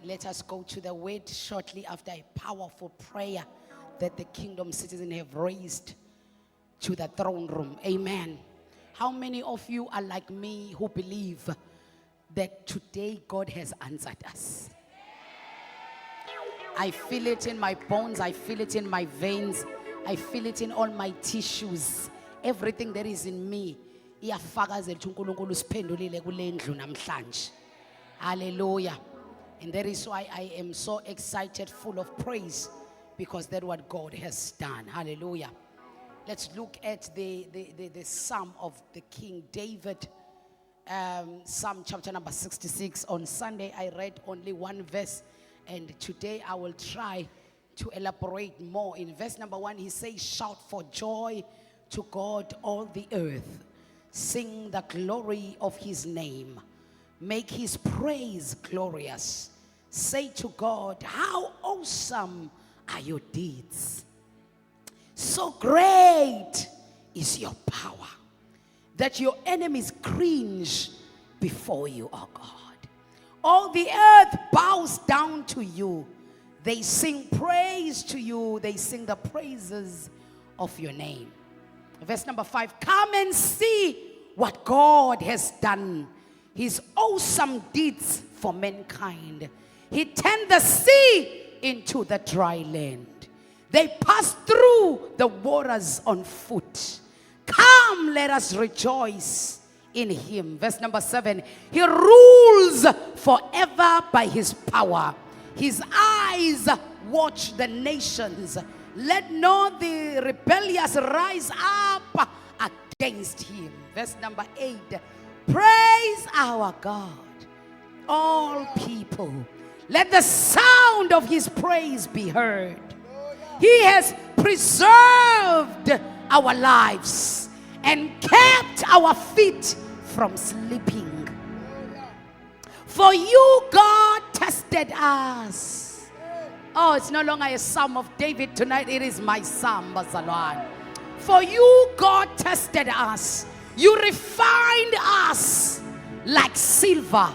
Let us go to the word shortly after a powerful prayer that the kingdom citizens have raised to the throne room. Amen. How many of you are like me who believe that today God has answered us? I feel it in my bones. I feel it in my veins. I feel it in all my tissues. Everything that is in me. Hallelujah. And that is why I am so excited, full of praise, because that's what God has done. Hallelujah. Let's look at the Psalm of the King David. Psalm chapter number 66. On Sunday, I read only one verse. And today, I will try to elaborate more. In verse number 1, he says, shout for joy to God, all the earth. Sing the glory of his name. Make his praise glorious. Say to God, how awesome are your deeds. So great is your power that your enemies cringe before you, oh God. All the earth bows down to you. They sing praise to you. They sing the praises of your name. Verse number 5, come and see what God has done. His awesome deeds for mankind. He turned the sea into the dry land. They passed through the waters on foot. Come, let us rejoice in him. Verse number 7. He rules forever by his power. His eyes watch the nations. Let not the rebellious rise up against him. Verse number 8. Praise our God, all people. Let the sound of his praise be heard. He has preserved our lives and kept our feet from slipping. For you, God, tested us. Oh, it's no longer a psalm of David tonight. It is my psalm, Bazalwan. For you, God, tested us. You refined us like silver.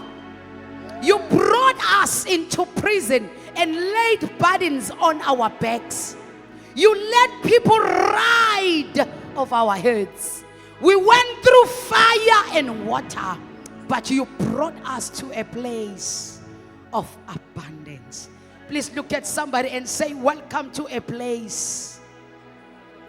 You brought us into prison and laid burdens on our backs. You let people ride over our heads. We went through fire and water, but you brought us to a place of abundance. Please look at somebody and say, welcome to a place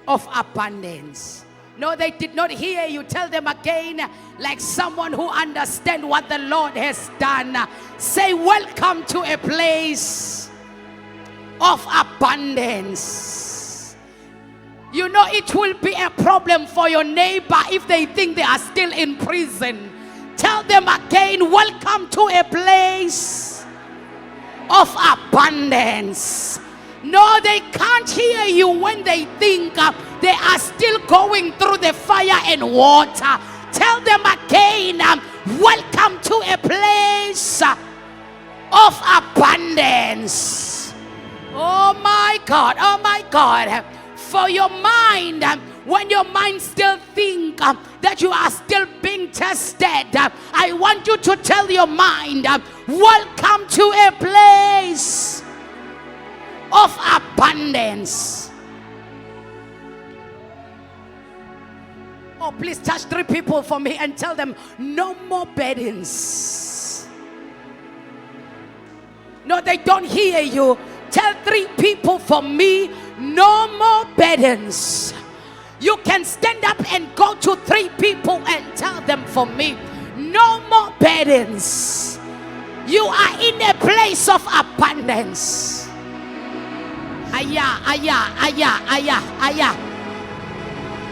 of abundance. No, they did not hear you. Tell them again, like someone who understands what the Lord has done. Say, welcome to a place of abundance. You know, it will be a problem for your neighbor if they think they are still in prison. Tell them again, welcome to a place of abundance. No, they can't hear you when they think they are still going through the fire and water. Tell them again, welcome to a place of abundance. Oh my God, oh my God. For your mind, when your mind still think that you are still being tested, I want you to tell your mind, welcome to a place of abundance. Oh, please touch 3 people for me and tell them, no more burdens. No, they don't hear you. Tell 3 people for me, no more burdens. You can stand up and go to 3 people and tell them for me, no more burdens. You are in a place of abundance. Aya, aya, aya, aya, aya.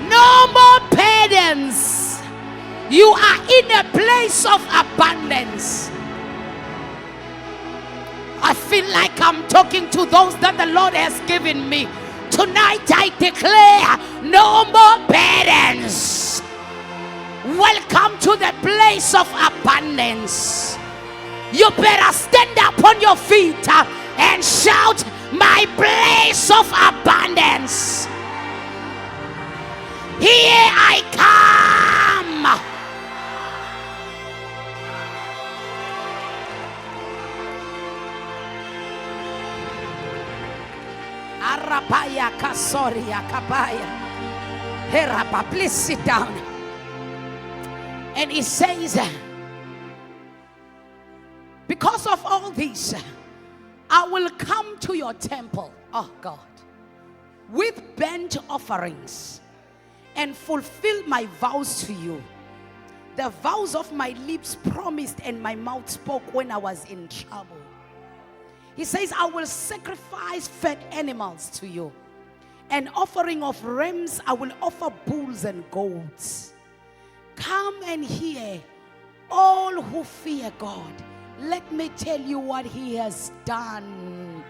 No more burdens. You are in a place of abundance. I feel like I'm talking to those that the Lord has given me. Tonight I declare no more burdens. Welcome to the place of abundance. You better stand up on your feet and shout, my place of abundance. Here I come. Arapaya kasoria kapaya. Herapa, please sit down. And he says, because of all this, I will come to your temple, oh God, with burnt offerings and fulfill my vows to you. The vows of my lips promised and my mouth spoke when I was in trouble. He says, I will sacrifice fat animals to you. An offering of rams, I will offer bulls and goats. Come and hear, all who fear God. Let me tell you what he has done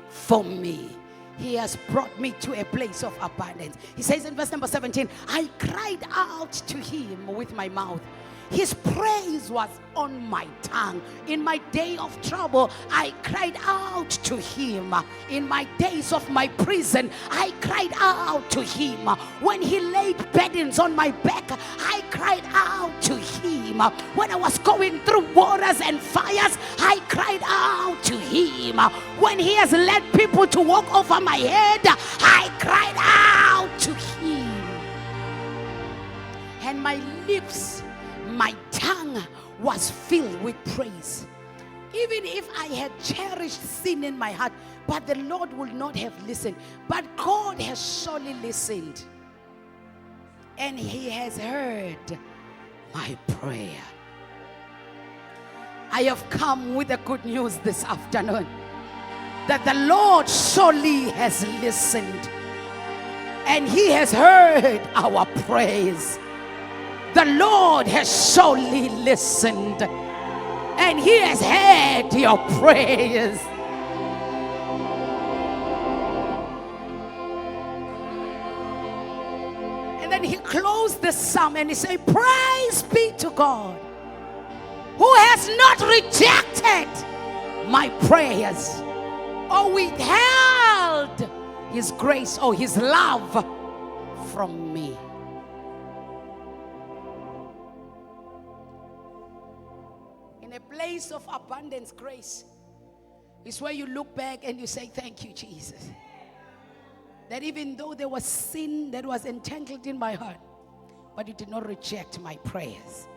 for me. He has brought me to a place of abundance. He says in verse number 17, I cried out to him with my mouth. His praise was on my tongue. In my day of trouble, I cried out to him. In my days of my prison, I cried out to him. When he laid burdens on my back, I cried out to him. When I was going through waters and fires, I cried out to him. When he has led people to walk over my head, I cried out to him. And my lips, my tongue was filled with praise. Even if I had cherished sin in my heart, but the Lord would not have listened. But God has surely listened. And he has heard my prayer. I have come with the good news this afternoon, that the Lord surely has listened. And he has heard our praise. The Lord has surely listened, and he has heard your prayers. And then he closed the psalm and he said, praise be to God, who has not rejected my prayers or withheld his grace or his love from me. In a place of abundance, grace is where you look back and you say, thank you, Jesus. That even though there was sin that was entangled in my heart, but you did not reject my prayers.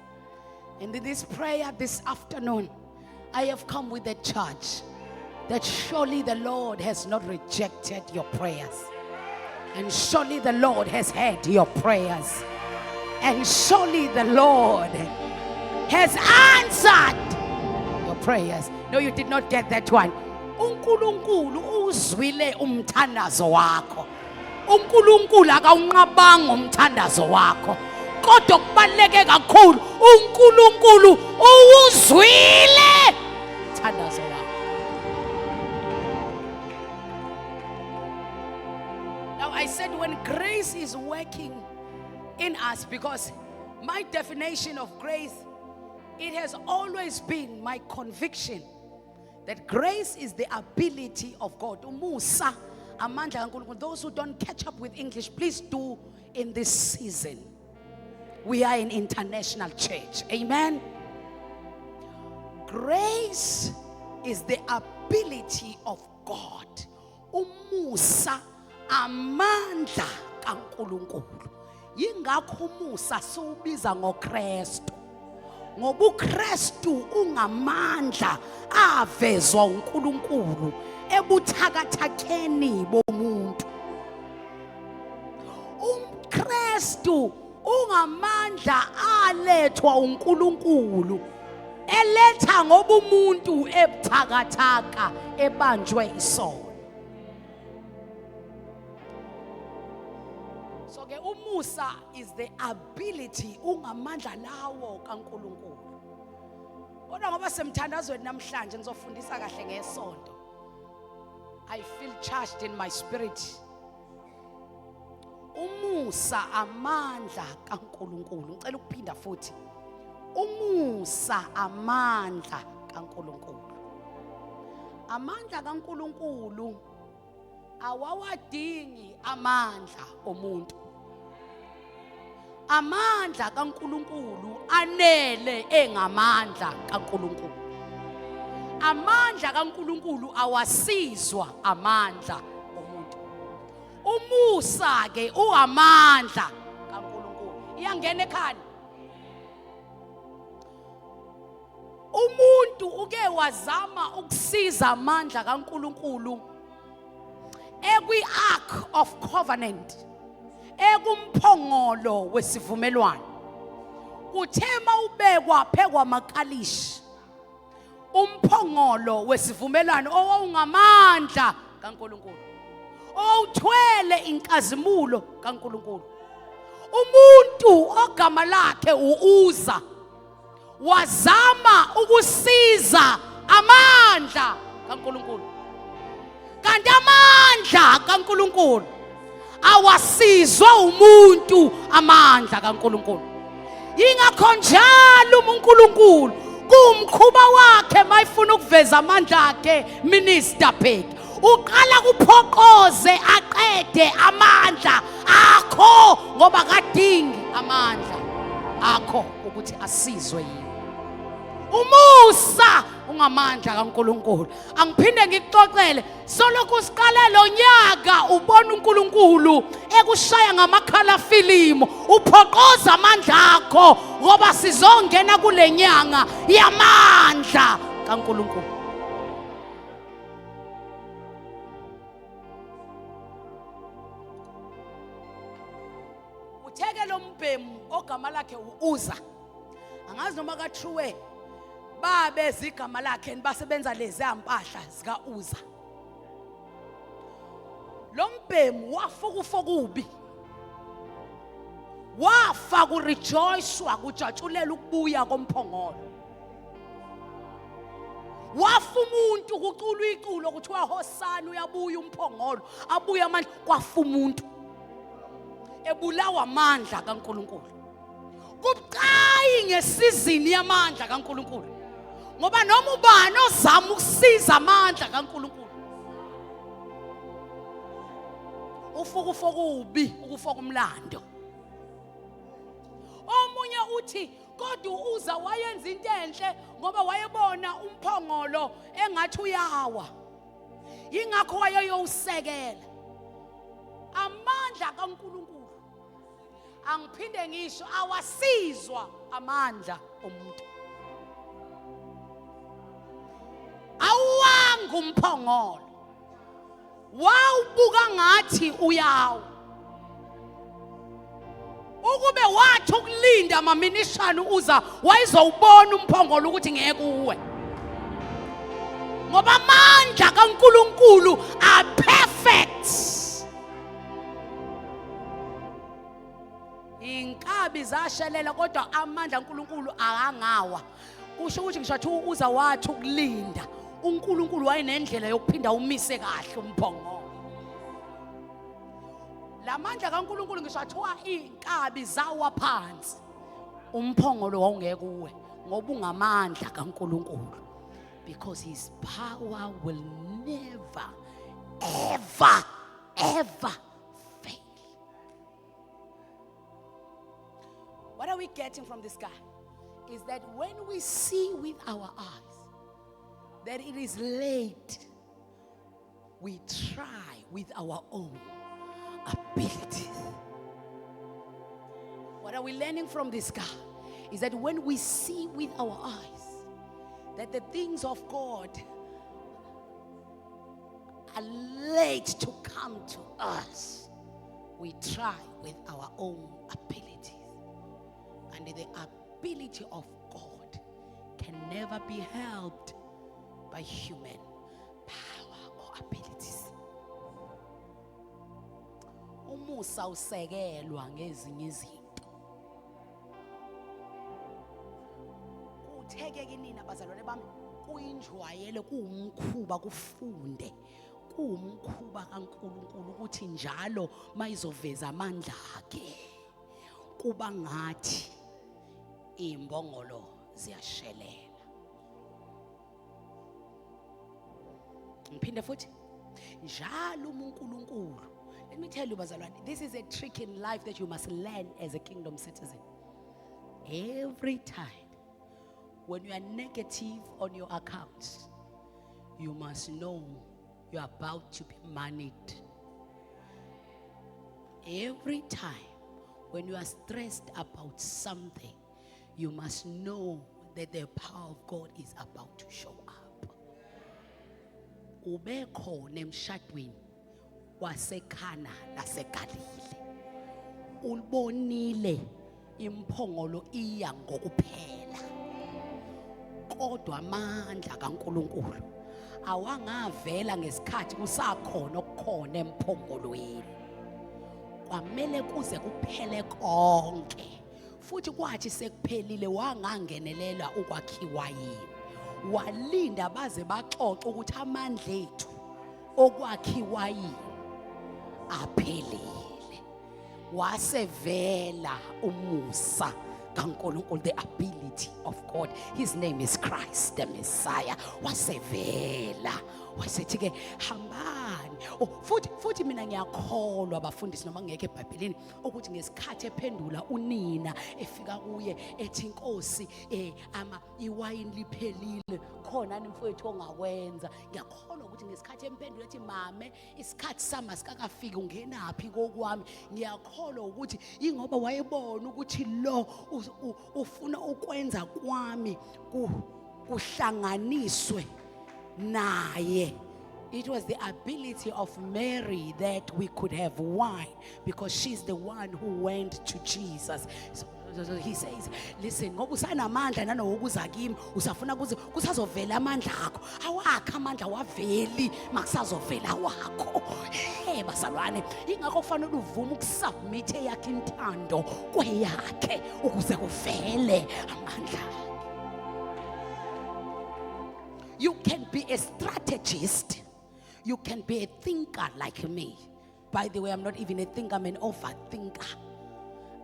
And in this prayer this afternoon, I have come with a charge that surely the Lord has not rejected your prayers. And surely the Lord has heard your prayers. And surely the Lord has answered your prayers. No, you did not get that one. uNkulunkulu uzwile umthandazo wakho. uNkulunkulu akawunqabanga umthandazo wakho. Kodwa kubaleke kakhulu uNkulunkulu uwuzwile umthandazo wakho. Now I said when grace is working in us, because my definition of grace, it has always been my conviction that grace is the ability of God. Umusa, amandla kaNkulunkulu. Those who don't catch up with English, please do in this season. We are an international church. Amen. Grace is the ability of God. Umusa, amandla kaNkulunkulu. Yingakho umusa siwubiza ngoKristu. Ngoba uKristu ungamandla avezwa uNkulunkulu ebuthakathakeni bomuntu. uKristu ungamandla alethwa uNkulunkulu eletha ngoba umuntu ebuthakathaka ebanjwe isono. So ke umusa is the ability ungamandla lawo kaNkulunkulu. Kodwa ngoba semthandazweni namhlanje ngizofundisa kahle ngesonto. I feel charged in my spirit. Umusa amandla kaNkulunkulu. Ngicela ukuphinda futhi. Umusa amandla kaNkulunkulu. Amandla kaNkulunkulu awawadingi amandla omuntu. Amandla kaNkulunkulu anele engamandla kaNkulunkulu. Amandla kaNkulunkulu awasizwa amandla omuntu. Umusa ke uamandla kaNkulunkulu. Iyangena ekhaya. Umuntu uke wazama ukusiza amandla kaNkulunkulu ekwi-ark of covenant, ekumphongolo wesivumelwano. Kuthema ubekwa phekwa makalishi umphongolo wesivumelwano owawungamandla kaNkulunkulu, owuthwele inkazimulo kaNkulunkulu. Umuntu ogama lakhe uUza wazama ukusiza amandla kaNkulunkulu, kanti amandla kaNkulunkulu awasizwa umuntu amandla kaNkulunkulu. Yingakho njalo uNkulunkulu kumkhuba wakhe mayifuna ukuveza amandla akhe, Minister Bheki, uqala kuphoqoze aqede amandla akho ngoba kadingi amandla akho ukuthi asizwe yini. Umusa ungamandla kaNkulunkulu. Angiphinde ngikuxoxele, soloko siqale lo nyaka ubona uNkulunkulu ekushaya ngamakhala filimu, uphoqoza amandla akho ngoba sizongena kule nyanga yamandla kaNkulunkulu. Utheke lo mbhemu ogama lakhe uUza, angazi noma katruwe babe zigama lakhe basebenza lezi ampahla zika Uza. Lo mbhemu wafukufokubi, wafa kurejoycewa kujatshulela ukubuya komphongolo. Wafa umuntu kuculwa iculo kuthiwa hosana uyabuya umphongolo, abuya amandla. Kwafa umuntu ebulawa amandla kaNkulunkulu. Kubucayi ngesizini yamandla kaNkulunkulu, ngoba noma ubani ozama ukusiza amandla kaNkulunkulu ufukufokubi, ukufoka umlando. Omunye uthi kodwa uUza wayenza into enhle ngoba wayebona umphongolo engathi uyawa, yingakho wayeyowusekela. Amandla kaNkulunkulu, angiphinde ngisho, awasizwa amandla omuntu. Awanga umphongolo, wawubuka ngathi uyawa. Ukube wathi ukulinda amaminishana uUza wayezowubona umphongolo ukuthi ngeke uwe, ngoba amandla kaNkulunkulu are perfect. Inkabi zashelela kodwa amandla kaNkulunkulu akangawa. Kusho ukuthi ngisho uUza wathi ukulinda, uNkulunkulu wayenendlela yokuphinda umise kahle umphongolo. Lamandla kaNkulunkulu ngisho athiwa inkabi zawa phansi, umphongolo wawungeke uwe ngoba ungamandla kaNkulunkulu, because his power will never ever fail. What are we getting from this guy? Is that when we see with our eyes that it is late, we try with our own abilities. What are we learning from this guy? Is that when we see with our eyes that the things of God are late to come to us, we try with our own abilities. And the ability of God can never be helped by human power or abilities. Umusa usekelwa ngezinye izinto. Kutheke ke nina bazalwane bami, kuyinjwayele, kuwumkhuba, kufunde, kuwumkhuba kaNkulunkulu ukuthi njalo mayizoveza amandla akhe kuba ngathi imbongolo ziyashelela. Ngiphinde futhi njalo uNkulunkulu. Let me tell you bazalwane, this is a trick in life that you must learn as a kingdom citizen. Every time when you are negative on your accounts, you must know you are about to be moneyed. Every time when you are stressed about something, you must know that the power of God is about to show up. Ube khona emshadweni waseKhana laseGalile. Ulibonile imphongolo iya ngokuphela. Kodwa amandla kaNkulunkulu awangavela ngesikhathi kusakhona okukhona emphongolweni. Kwamele kuze kuphele konke. Futhi kwathi sekuphelile wangangenelela ukwakhiwa yini. Walinda baze baxoxe ukuthi amandla ethu okwakhiwa yini aphelile. Wasevela umusa kaNkulunkulu, the ability of God. His name is Christ the Messiah. Wasevela wasethi ke hambani. Futhi mina ngiyakholwa abafundisi noma ngeke eBhayibhelini ukuthi ngesikhathi ephendula unina efika kuye ethi Nkosi iwayini liphelile khona nimfowethu ongakwenza. Ngiyakholwa ukuthi ngesikhathi emphendula ethi mame isikhathi sami sikakafiki ungenaphi kokwami. Ngiyakholwa ukuthi ingoba wayebona ukuthi lo ufuna ukwenza kwami kuhlanganiswe naye. It was the ability of Mary that we could have wine because she's the one who went to Jesus. So he says, listen, ngoba usanamandla nanokuza kimi usafuna kusazovela amandla akho. Awakho amandla waveli makusazovela wakho. Bazalwane, ingakho kufanele uvume ukusubmit yakhe intando kweyakhe ukuze kuvele amandla. You can be a strategist. You can be a thinker like me. By the way, I'm not even a thinker, I'm an overthinker.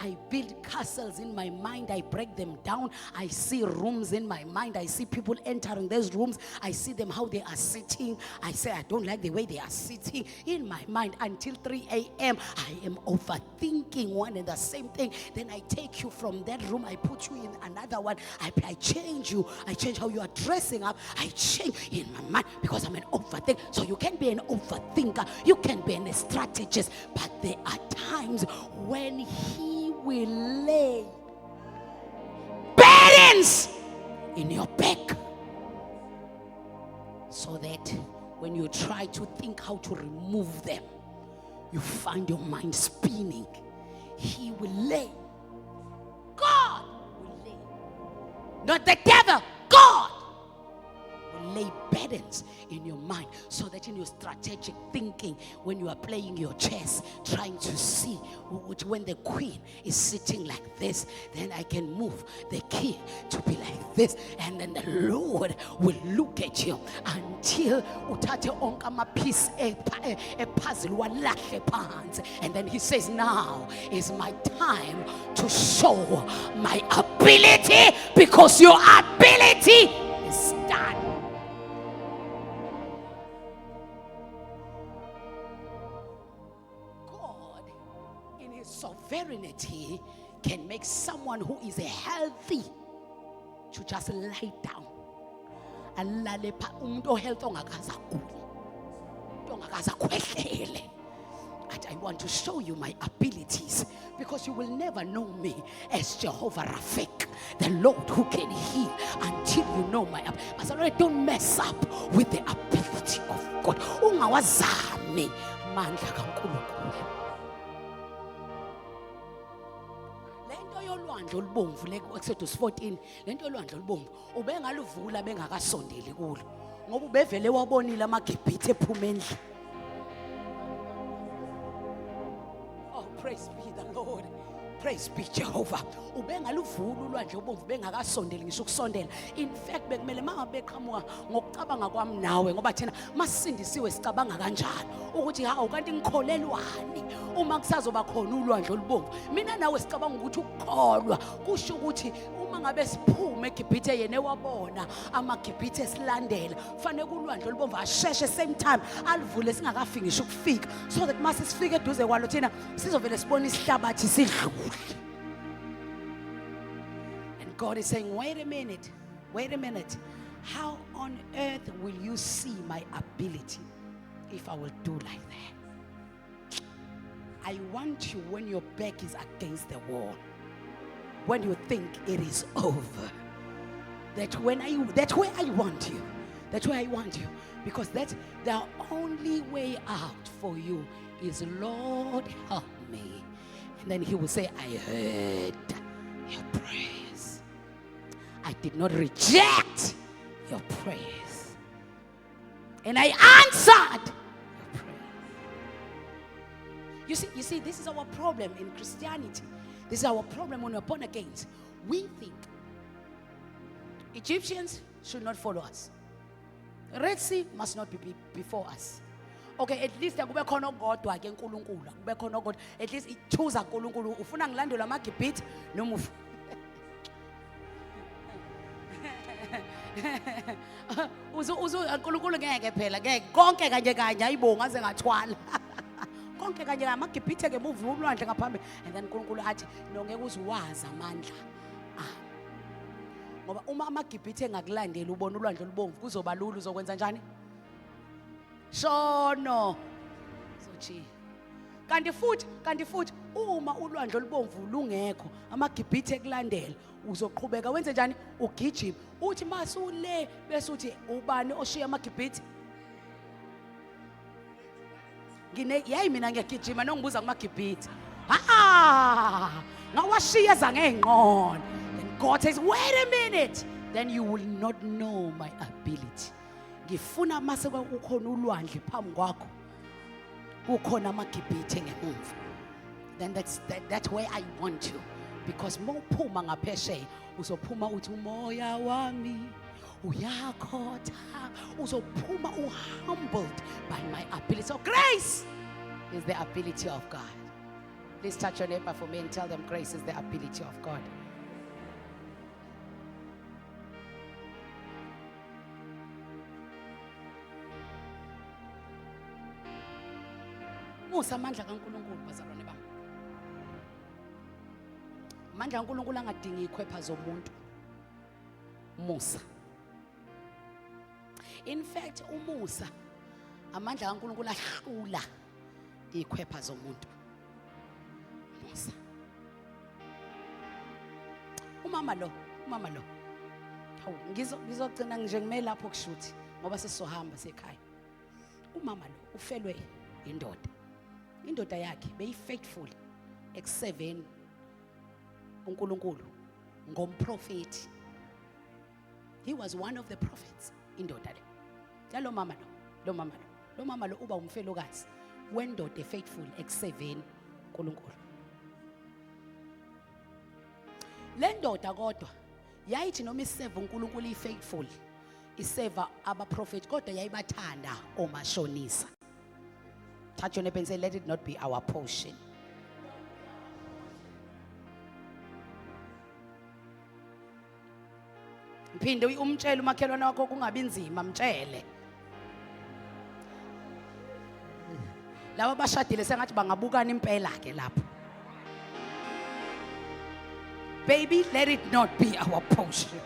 I build castles in my mind. I break them down. I see rooms in my mind. I see people entering those rooms. I see them how they are sitting. I say, I don't like the way they are sitting. In my mind, until 3 a.m., I am overthinking one and the same thing. Then I take you from that room. I put you in another one. I change you. I change how you are dressing up. I change in my mind because I'm an overthinker. So you can be an overthinker. You can be a strategist. But there are times when He will lay burdens in your back so that when you try to think how to remove them, you find your mind spinning. He will lay. God will lay. Not the devil. God will lay burdens in your mind so that in your strategic thinking, when you are playing your chess, trying to see when the queen is sitting like this, then I can move the king to be like this, and then the Lord will look at you until uthathe onke amapiece epuzzle walahle phansi, and then He says, now is my time to show my ability, because your ability is done. Sovereignty can make someone who is healthy to just lie down. Alale pha umuntu ohealth ongakaza guli. Ongakaza khwehlele. I want to show you my abilities, because you will never know me as Jehovah Rapha, the Lord who can heal, until you know my ability. So don't mess up with the ability of God. Ungawazami mandla kaNkulunkulu. Olwandle olubomvu leExodus 14, lento olwandle olubomvu ubengaluvula bengakasondeli kulo ngoba ubevele wabonile amaGibhithe ephuma endle. Oh, praise be the Lord. Praise be Jehovah. Ubengaluvula ulwandle obomvu bengakasondeli ngisho ukusondela. In fact bekumele mangabe beqhamuka ngokucabanga kwami nawe, ngoba thina masindisiwe sicabanga kanjalo ukuthi hawu kanti ngikholelwani uma kusazoba khona ulwandle olubomvu. Mina nawe sicabanga ukuthi ukukholwa kusho ukuthi uma ngabe siphume eGibhithe yena ewabona amaGibhithe esilandela kufanele kulwandle olubomvu asheshe same time alivule singakafiki ngisho ukufika, so that mase sifike eduze kwalo thina sizovele sibona isihlabathi sidlule. And God is saying, wait a minute. How on earth will you see my ability if I will do like that? I want you when your back is against the wall, when you think it is over, that's where I want you. That's where I want you. Because that's the only way out for you is, Lord, help me. And then he will say, I heard your prayers. I did not reject your prayers. And I answered your prayers. You see, this is our problem in Christianity. This is our problem when we're born again. We think Egyptians should not follow us. Red Sea must not be before us. Okay, at least kube khona ogodwa ke uNkulunkulu. Kube khona ogodwa. At least choose uNkulunkulu. Ufuna ngilandela amaGibhithe noma uzu uNkulunkulu ngeke phela ngeke konke kanje kanje ayibonga aze ngathwala. Konke kanje amaGibhithe ke muvi ulwandle ngaphambili, and then uNkulunkulu athi no ngeke uziwazi amandla. Ngoba uma amaGibhithe engakulandeli ubona ulwandle olubomvu kuzoba lula uzokwenza njani? Shono sochi. Kanti futhi uma ulwandle olubomvu lungekho amaGibhithe ekulandela uzoqhubeka wenze njani? Ugijima uthi masule bese uthi ubani oshiya amaGibhithe? Yayi mina ngiyagijima nongibuza kumaGibhithe. Ngawashiya zangengqondo. God says, wait a minute. Then you will not know my ability. Ngifuna mase ukhona ulwandle phambi kwakho. Kukhona amaGibhithe ngemuva. Then that's where I want you. Because mawuphuma ngaphesheya uzophuma uthi umoya wami uyakhotha. Uzophuma humbled by my ability. So grace is the ability of God. Please touch your neighbor for me and tell them grace is the ability of God. Musa amandla kaNkulunkulu bazalwane bami. Amandla kaNkulunkulu angadingi ikhwepha zomuntu. Musa. In fact, uMusa amandla kaNkulunkulu ahlula ikhwepha zomuntu. Musa. Umama lo. Hawu ngizogcina nje ngime lapho kushuthi ngoba sesizohamba sekhaya. Umama lo ufelwe indoda. Indoda yakhe beyifaithful eku7 uNkulunkulu ngomprofeti. He was one of the prophets indoda le. Lo mama lo uba umfelokazi wendoda faithful eku7 uNkulunkulu. Le ndoda kodwa yayithi noma iseva uNkulunkulu ifaithful iseva abaprofeti kodwa yayibathanda omashonisa. Touch your neighbor and say, let it not be our portion. Mphinde umtshele umakhelwane wakho kungabi nzima mtshele. Laba bashadile sengathi bangabukana impela ke lapho. Baby, let it not be our portion.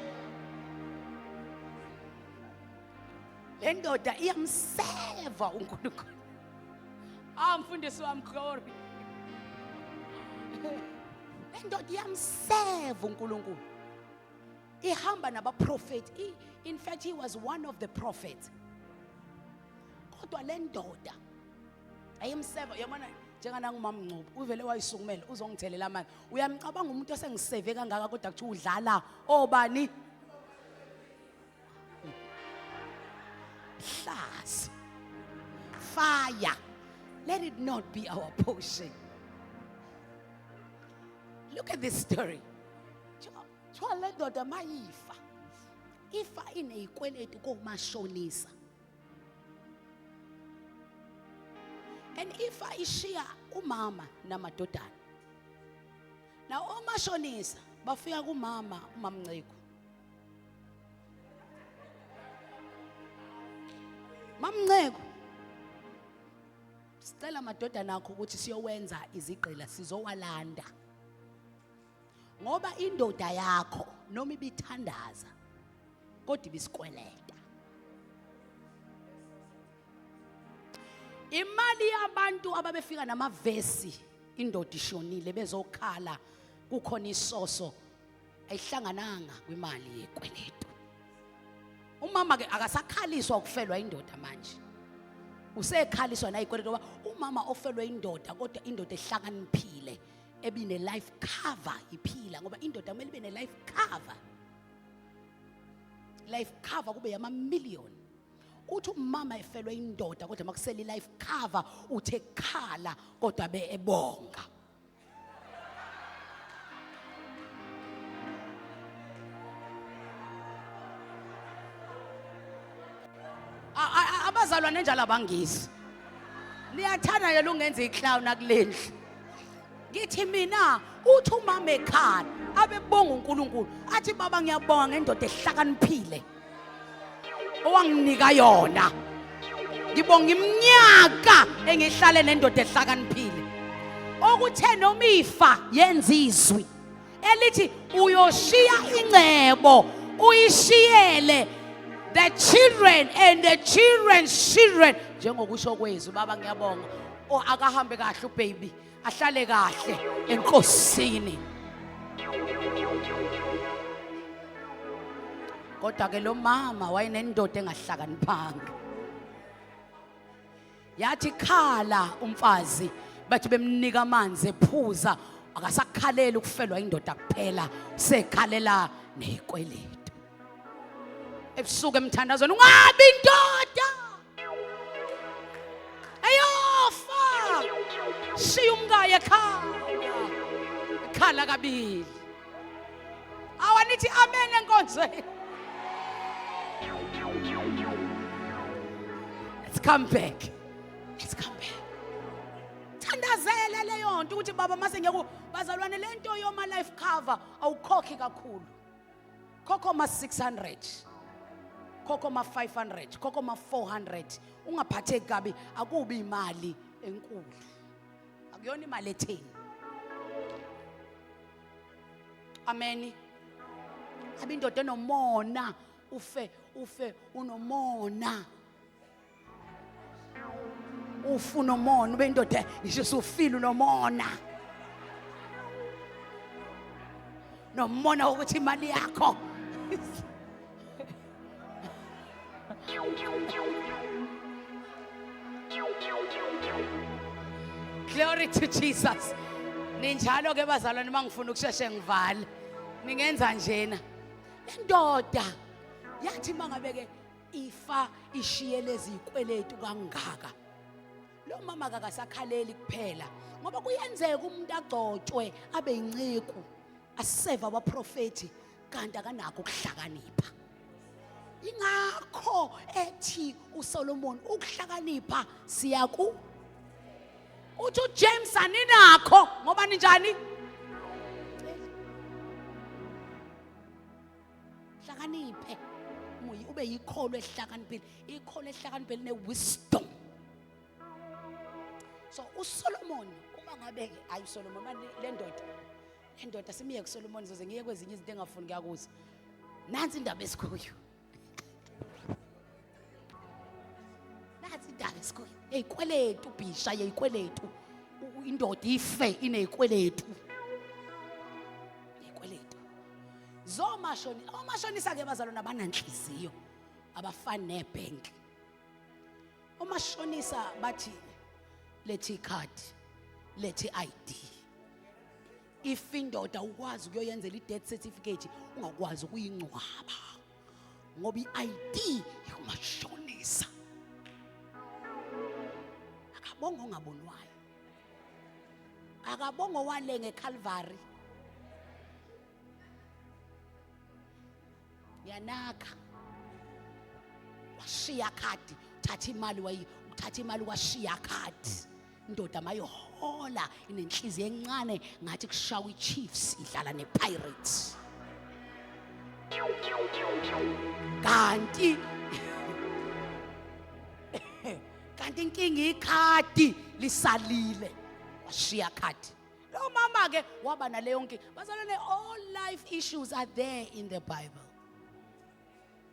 Le ndoda iyamseva uNkulunkulu. Mfundisi wami glory. Le ndoda iyamseva uNkulunkulu. Ihamba nabaprofeti. In fact, he was one of the prophets. Kodwa le ndoda ayimseva yabona njengana ngumamncube uvele wayisukumela uzongithelela manje. Uyamcabanga umuntu osengiseve kangaka kodwa kuthi udlala obani? Hlazi. Fire. Let it not be our portion. Look at this story. Chwala ndoda mayifa. Ifa ineyikweleti komashonisa. And ifa ishiya umama namadodana. Now omashonisa bafika kumama uMamnceko. Mamnceko sicela amadodana akho ukuthi siyowenza izigqila sizowalanda. Ngoba indoda yakho noma ibithandaza kodwa ibisikweleta. imali yabantu ababefika namavesi indoda ishonile bezokhala kukhona isoso ayihlangananga kwimali yekweletu. Umama ke akasakhaliswa ukufelwa indoda manje, usekhaliswa nayikweletu ngoba umama ofelwe indoda kodwa indoda ehlakaniphile ebine life cover iphila, ngoba indoda kumele ibe ne life cover. Life cover kube yama million. Uthi umama efelwe indoda kodwa makusela life cover uthe khala kodwa be ebonga. Abazalwane njalo abangisi niyathanda yena ungenza iclown akulendlu. Ngithi mina uthi umama ekhala abebonga uNkulunkulu athi baba ngiyabonga ngendoda ehlakaniphile owanginika yona. Ngibonga iminyaka engihlale nendoda ehlakaniphile okuthe noma ifa yenza izwi elithi uyoshiya ingcebo uyishiyele the children and the children's children. Njengokusho kwezwi baba ngiyabonga akahambe kahle ubaby, ahlale kahle enkosini. Kodwa ke lo mama wayenendoda engahlakaniphanga. Yathi khala umfazi bathi bemnika amanzi ephuza, akasakhalela ukufelwa indoda kuphela, sekhalela nezikweletu. Ebusuku emthandazweni ungabi indoda ayofa, shiya umkayo ekhala kabili. Awanithi amen enkonzweni. Let's come back. Let's come back. Thandazele leyo nto ukuthi baba mase ngiyaku bazalwane lento yoma life cover awukhokhi kakhulu. Khokho ma 600. Khokho ma 500, khokho ma 400. Ungaphatheki kabi, akubi imali enkulu. Akuyona imali etheni. Amen. Abindoda enomona ufe unomona. Ufuna umona ube indoda ngisho usufila unomona. Nomona ukuthi imali yakho. Glory to Jesus. Ninjalo ke bazalwane mangifuna ukusheshe ngivale. Ningenza njena. Lendoda yathi mangabeke ifa ishiye lezi zikweletu kangaka. Lo mama akasakhaleli kuphela ngoba kuyenzeka umuntu agcotshwe abe inciko aseva abaprofeti kanti akanakho ukuhlakanipha. Ingakho ethi uSolomon ukuhlakanipha siyaku uthi uJames aninakho ngoba ninjani hlakaniphe muyi ube yikholo ehlakaniphile, ikholo ehlakaniphile newisdom. So uSolomon uma ngabe ayi Solomon manje lendoda simiye kuSolomon zoze ngiye kwezinye izinto engafuni kuyakuza. Nansi indaba esikuyo. Nansi indaba esikuyo. Eyikweletu bhisha yeyikweletu. Indoda ife ineyikweletu. Eyikweletu. Omashonisa ke bazalwana abananhliziyo abafani nebank. Omashonisa bathi lethi card, lethi ID. If indoda ukwazi ukuyoyenzela i-death certificate ungakwazi ukuyingcwaba ngoba i-ID yomashonisa. Akabonga ongabonwayo, akabonga wale ngeCalvary. Yanaka washiya khadi, uthatha imali washiya khadi. Indoda mayihola inenhliziyo encane ngathi kushawa iChiefs idlala nePirates. Kanti inkinga ikhadi lisalile washiya khadi. Lo mama ke waba naleyo nkinga. Bazalwane, all life issues are there in the Bible.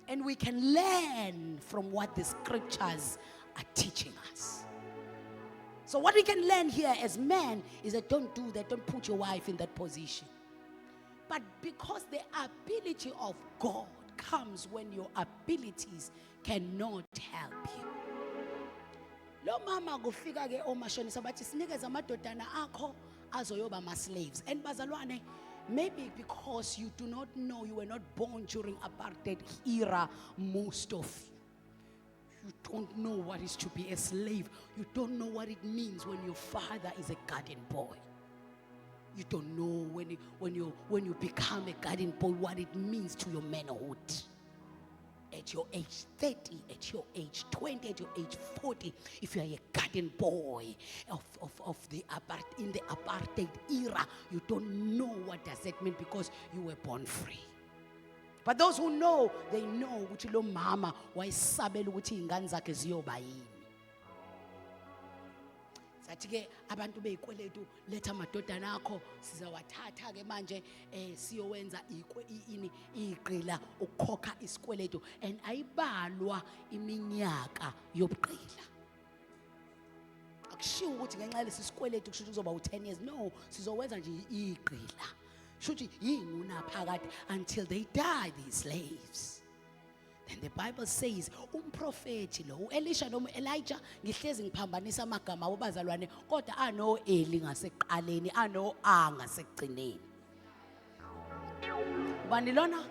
And we can learn from what the scriptures are teaching us. So what we can learn here as men is that don't do that. Don't put your wife in that position. But because the ability of God comes when your abilities cannot help you. Lo mama kufika ke omashonisa bathi sinikeza amadodana akho azoyoba ma slaves. And bazalwane, maybe because you do not know, you were not born during apartheid era, most of you don't know what is to be a slave. You don't know what it means when your father is a garden boy. You don't know when you become a garden boy what it means to your manhood. At your age 30, at your age 20, at your age 40, if you are a garden boy in the apartheid era, you don't know what does that mean because you were born free. But those who know, they know ukuthi lo mama wayisabela ukuthi ingane zakhe ziyoba yini. Sathi ke abantu beyikweletu letha amadodana akho sizawathatha ke manje siyowenza iqila ukukhokha isikweletu and ayibalwa iminyaka yobuqila. Akushiwo ukuthi ngenxa yalesi sikweletu kusho ukuthi uzoba u10 years. No, sizowenza nje iqila. Shuthi yinguna phakathi until they die, these slaves. Then the Bible says umprofeti lo Elisha noma Elijah ngihlezi ngiphambanisa amagama abo bazalwane kodwa ano Eli ngaseqaleni ano ngasekugcineni. Ubani lona?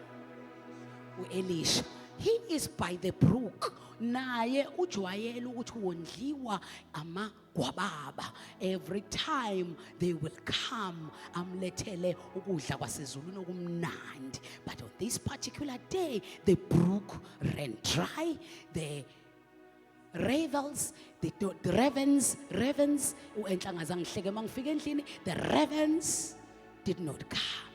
uElisha. He is by the brook. Naye ujwayele ukuthi wondliwa amagwababa. Every time they will come, amlethele ukudla kwasezulwini okumnandi. But on this particular day, the brook ran dry. The ravens, the ravens, enhlanga zangihleke mangifika endlini, the ravens did not come.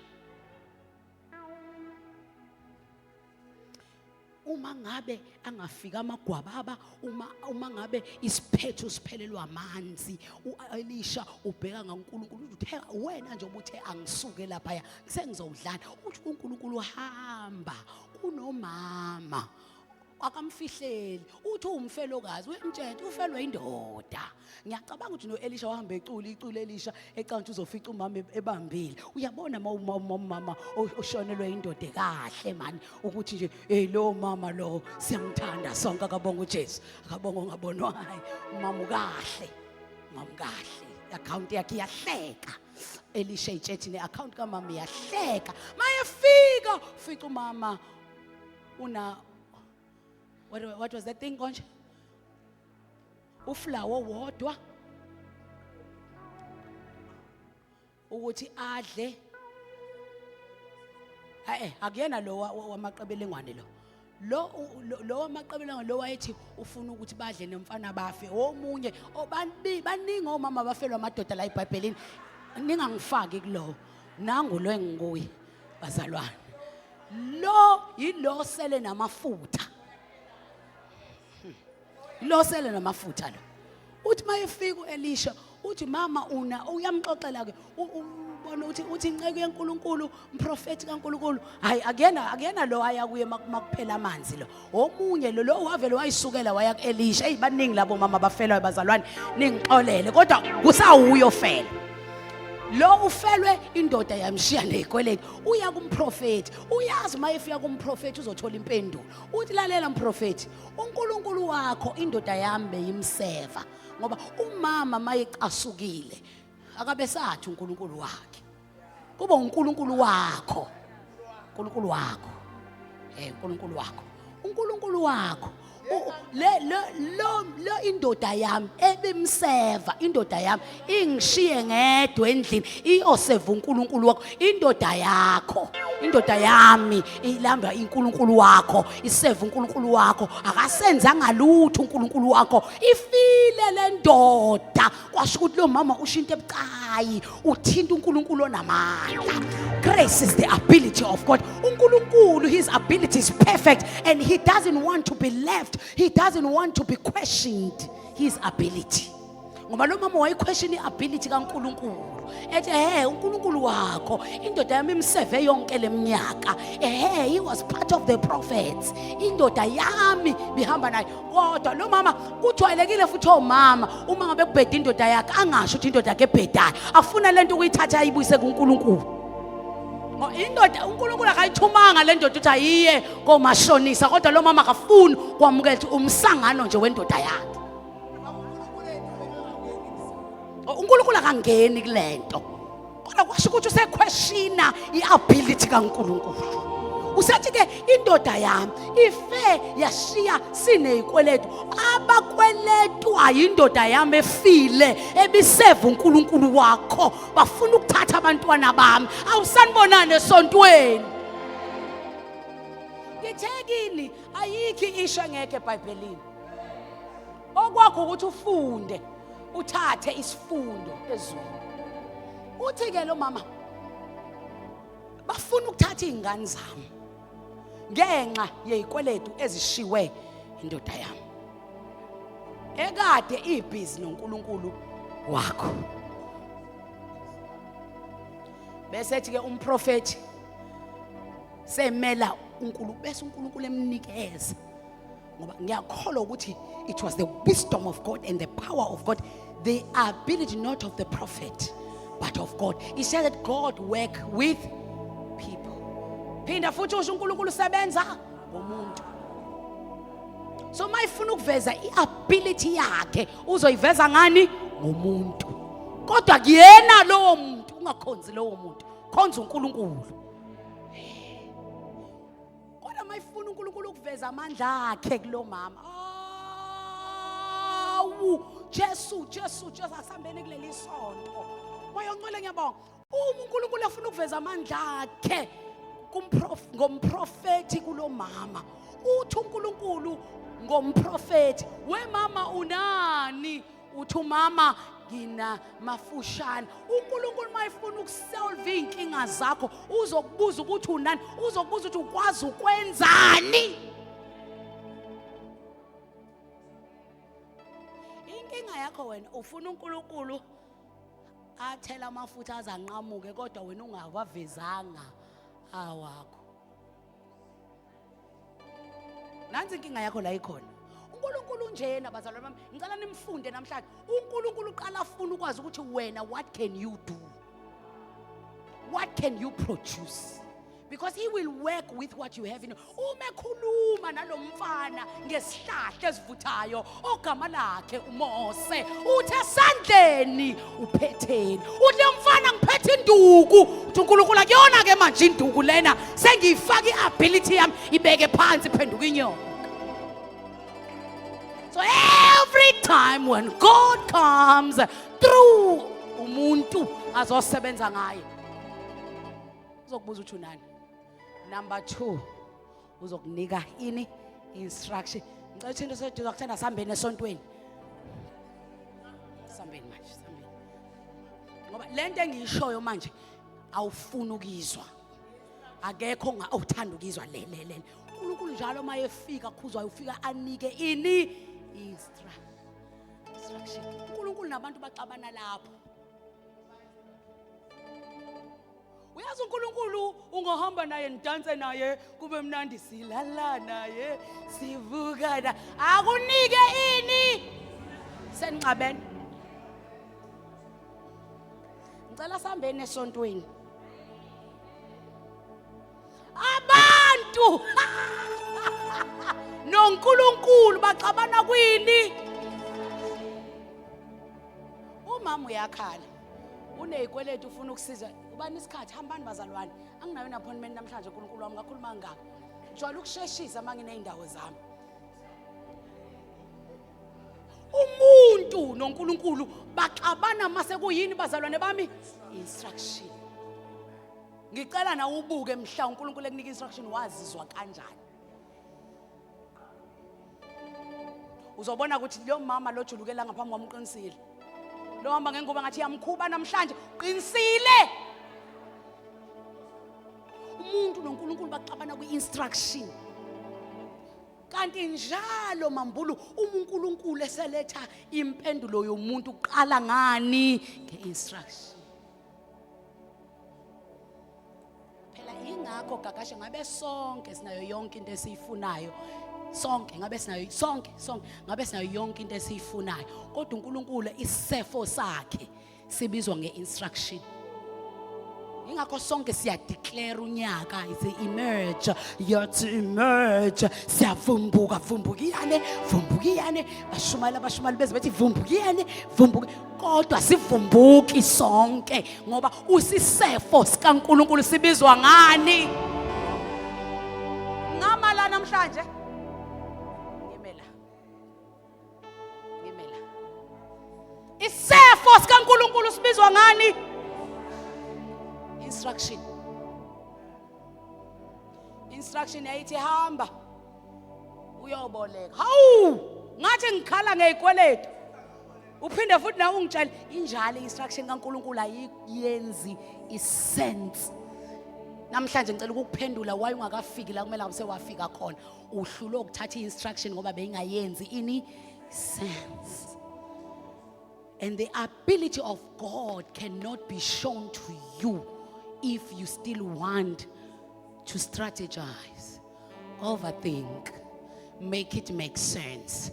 Uma ngabe angafika amagwababa, uma ngabe isiphetho siphelelwa amanzi, uElisha ubheka ngaNkulunkulu uthi wena nje ubuthe angisuke lapha sengizowudlana. Uthi uNkulunkulu hamba kunomama akamfihleli uthi umfelokazi wemtshela ufelwe indoda. Ngiyacabanga ukuthi noElisha wahamba icula Elisha ecanga uzofica umama ebambile. Uyabona mama oshonelwe indoda kahle man ukuthi nje lo mama lo siyamthanda sonke akabonga uJesu akabonga ngabonwayo umama kahle account yakhe yahleka. Elisha itshethi ne account kamama yahleka mayefika fica umama una what was that thing konje? Uflawo wodwa ukuthi adle. Akuyena lo wamaqebelengwane lo wamaqebelengwane lo wayethi ufuna ukuthi badle nemfana bafe. Omunye baningi omama bafelwa amadoda la eBhayibhelini. Ningangifaki kulo. Nangu lo engikuyi bazalwane. Lo yilo sele namafutha. Lo sele namafutha lo. Uthi mayefika uElisha uthi mama uyamxoxela ke ubona uthi inceke yeNkulunkulu umprofeti kaNkulunkulu hayi akuyena lo aya kuye makuphela amanzi lo. Omunye lo wavele wayisukela waya kuElisha. Baningi labo mama bafelwa bazalwane ningixolele kodwa kusawuyo fela. Lo ufelwe indoda yamshiya nezikweleti uya kumprofeti. Uyazi mayefika kumprofeti uzothola impendulo. Uthi lalela mprofeti uNkulunkulu wakho indoda yami beyimseva ngoba umama mayecasukile akabe sathi uNkulunkulu wakhe kuba uNkulunkulu wakho. uNkulunkulu wakho uNkulunkulu wakho lo indoda yami ebemseva indoda yami ingishiye ngedwa endlini iyoseva uNkulunkulu wakho. Indoda yami ilamba uNkulunkulu wakho iseva uNkulunkulu wakho akasenzanga lutho uNkulunkulu wakho ifile le ndoda. Kwasho ukuthi lo mama ushinto ebucayi uthinta uNkulunkulu onamandla. Grace is the ability of God. uNkulunkulu, his ability is perfect and he doesn't want to be left. He doesn't want to be questioned. His ability. ngoba lo mama wayequestion iability kaNkulunkulu ethi uNkulunkulu wakho indoda yami imseve yonke leminyaka he was part of the prophets indoda yami bihamba naye kodwa lo mama kujwayelekile futhi omama uma ngabe kubheda indoda yakhe angasho ukuthi indoda yakhe ebhedayo afuna lento ukuyithatha ayibuyise kuNkulunkulu indoda uNkulunkulu akayithumanga le ndoda ukuthi ayiye komashonisa kodwa lo mama akafuni kwamukela ukuthi umsangano nje wendoda yakhe uNkulunkulu akangeni kulento kodwa kwasho ukuthi usequestiona iability kaNkulunkulu usathi ke indoda yami ife yashiya sineyikweletu abakweletu ayindoda yami efile ebiseva uNkulunkulu wakho bafuna ukuthatha abantwana bami awusanibonana esontweni ngithekini ayikho isho ngeke eBhayibhelini okwakho ukuthi ufunde uthathe isifundo ezweni uthi ke lo mama bafuna ukuthatha izingane zami ngenxa yezikweletu ezishiwe indoda yami ekade ibhizi noNkulunkulu wakho bese ethi ke umprofeti semela uNkulunkulu bese uNkulunkulu emnikeza ngoba ngiyakholwa ukuthi it was the wisdom of God and the power of God, the ability not of the prophet but of God. He said that God work with people. Phinda futhi usho uNkulunkulu usebenza ngomuntu. So mayifuna ukuveza iability yakhe uzoyiveza ngani ngomuntu. Kodwa kuyena lowo muntu ungakhonzi lowo muntu. Khonza uNkulunkulu. Kodwa mayifuna uNkulunkulu ukuveza amandla akhe kulo mama. Jesu asambene kuleli sonto. Moya ongcwele ngiyabonga. Uma uNkulunkulu afuna ukuveza amandla akhe ngomprofeti kulo mama. Uthi uNkulunkulu ngomprofeti, we mama unani? Uthi mama ngina mafushane. uNkulunkulu mayifuna ukusolve inkinga zakho uzokubuza ukuthi unani, uzokubuza ukuthi ukwazi ukwenzani. Inkinga yakho wena ufuna uNkulunkulu athela amafutha azanqamuke kodwa wena ungawavezanga awakho. Nansi inkinga yakho la ikhona. uNkulunkulu njena bazalwane bami, ngicela nimfunde namhlanje. uNkulunkulu uqala afuna ukwazi ukuthi wena what can you do? What can you produce? Because he will work with what you have in you. Uma ekhuluma nalomfana ngesihlahla esivuthayo ogama lakhe uMose, uthi esandleni uphetheni. Uthi umfana ngiphethe induku. Uthi uNkulunkulu akuyona ke manje induku lena, sengiyifaka iability yami ibeke phansi iphenduka inyoka. So every time when God comes through umuntu azosebenza ngaye, uzokubuza ukuthi unani. Number 2, uzokunika ini instruction. Ngicela ukuthi into seduza kuthanda sambene esontweni. Sambeni manje, sambeni. Ngoba lento engiyishoyo manje awufuni ukizwa. Akekho ongawuthanda ukizwa le. uNkulunkulu njalo mayefika khuzwayo ufika anike ini instruction. uNkulunkulu nabantu baxabana lapho. Uyazi uNkulunkulu ungahamba naye nidanse naye kube mnandi silala naye sivukana akunike ini senqabene. Ngicela sambene esontweni. Abantu noNkulunkulu baxabana kwini? Umama uyakhala uneyikweletu ufuna ukusiza. Ubani isikhathi hambani bazalwane, anginayo appointment namhlanje uNkulunkulu wami ngakhuluma ngakho. Jwayele ukusheshisa mangineyindawo zami. Umuntu noNkulunkulu baxabana mase kuyini bazalwane bami? Instruction. Ngicela na ubuke mhla uNkulunkulu ekunika instruction wazizwa kanjani. Uzobona ukuthi lo mama lo julukela ngaphambi kwamqinisile. Lo hamba ngengoba ngathi yamkhuba namhlanje qinisile. Umuntu noNkulunkulu baxabana kwi-instruction. kanti njalo mambulu uNkulunkulu eseletha impendulo yomuntu uqala ngani ngeinstruction. Phela ingakho gagashe ngabe sonke sinayo yonke into esiyifunayo. Sonke ngabe sinayo ngabe sinayo yonke into esiyifunayo, kodwa uNkulunkulu isefo sakhe sibizwa ngeinstruction. Ingakho sonke siya declare unyaka is emerge, you're to emerge. Siyavumbuka vumbukiyane bashumali beze bethi vumbukiyane. Kodwa sivumbuki sonke ngoba usisefo sikaNkulunkulu sibizwa ngani? Ngamala namhlanje. Ngimela. Isefo sikaNkulunkulu sibizwa ngani? Instruction yayithi hamba uyoboleka. Hawu ngathi ngikhala ngezikweletu uphinde futhi na ungitshela injalo instruction kaNkulunkulu ayiyenzi isense. Namhlanje ngicela ukukuphendula why ungakafiki la kumele usewafika khona. Uhlulo ukuthatha instruction ngoba beyingayenzi ini sense. And the ability of God cannot be shown to you if you still want to strategize, overthink, make it make sense,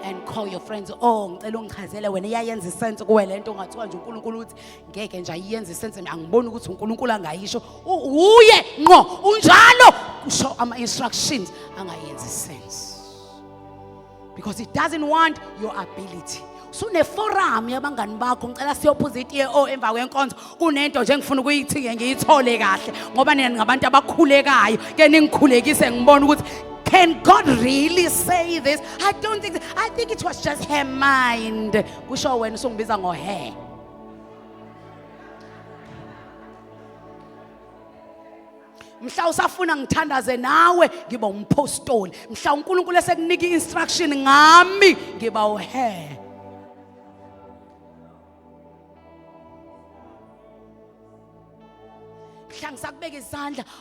and call your friends. Oh, ngicela ungichazele wena iyayenza isense kuwe lento ongathiwa nje uNkulunkulu uthi ngeke nje ayiyenza isense. Angiboni ukuthi uNkulunkulu angayisho. Uye ngqo unjalo usho ama instructions angayenzi sense because it doesn't want your ability. Sune forum yabangani bakho ngicela siyophuziti emva kwenkonzo kunento nje ngifuna ukuyithi ngiyithole kahle ngoba nina ngabantu abakhulekayo ke ningikhulekise ngibona ukuthi can God really say this? I don't think I think it was just her mind. Kusho wena usungibiza ngo her. Mhla usafuna ngithandaze nawe ngiba umpostoli. Mhla uNkulunkulu esekunika instruction ngami ngiba uher.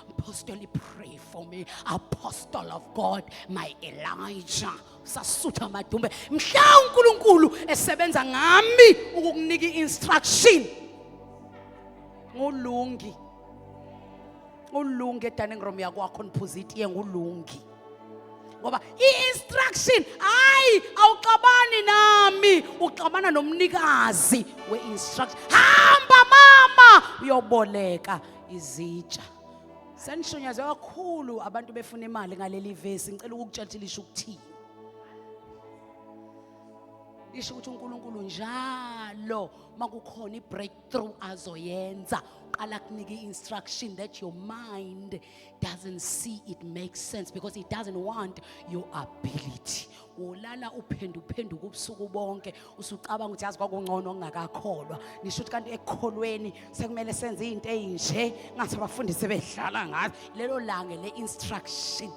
Apostle, pray for me. Apostle of God, my Elijah. Sasutha madumbe. Mhla uNkulunkulu esebenza ngami ukukunika instruction. Ngulungi edaneng room yakwakho niphuzitiye ngulungi. Ngoba i-instruction awuxabani nami, uxabana nomnikazi we-instruction. Hamba mama uyoboleka izitsha. Senishonyaze kakhulu abantu befuna imali ngaleli verse. Ngicela ukukutshela ukuthi lisho ukuthini. Lisho ukuthi uNkulunkulu njalo makukhona ibreakthrough azoyenza qala kunika instruction that your mind doesn't see it makes sense because it doesn't want your ability. Ulala uphenduka ubusuku bonke usucabanga ukuthi yazi kwakungcono ongakakholwa. Nisho ukuthi kanti ekukholweni sekumele senze izinto ezinje ngathi abafundisi bedlala ngazo lelo langa le instruction.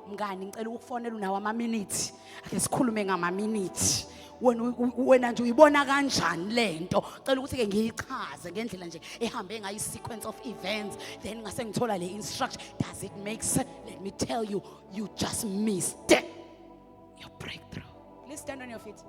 Mngani ngicela ukufonela unawo ama minutes ake sikhulume ngama minutes. Wena nje uyibona kanjani lento? Cela ukuthi ke ngiyichaze ngendlela nje ehambe ngayi sequence of events then ngase ngithola le instruction. Does it make sense? Let me tell you, you just missed your breakthrough. Please stand on your feet.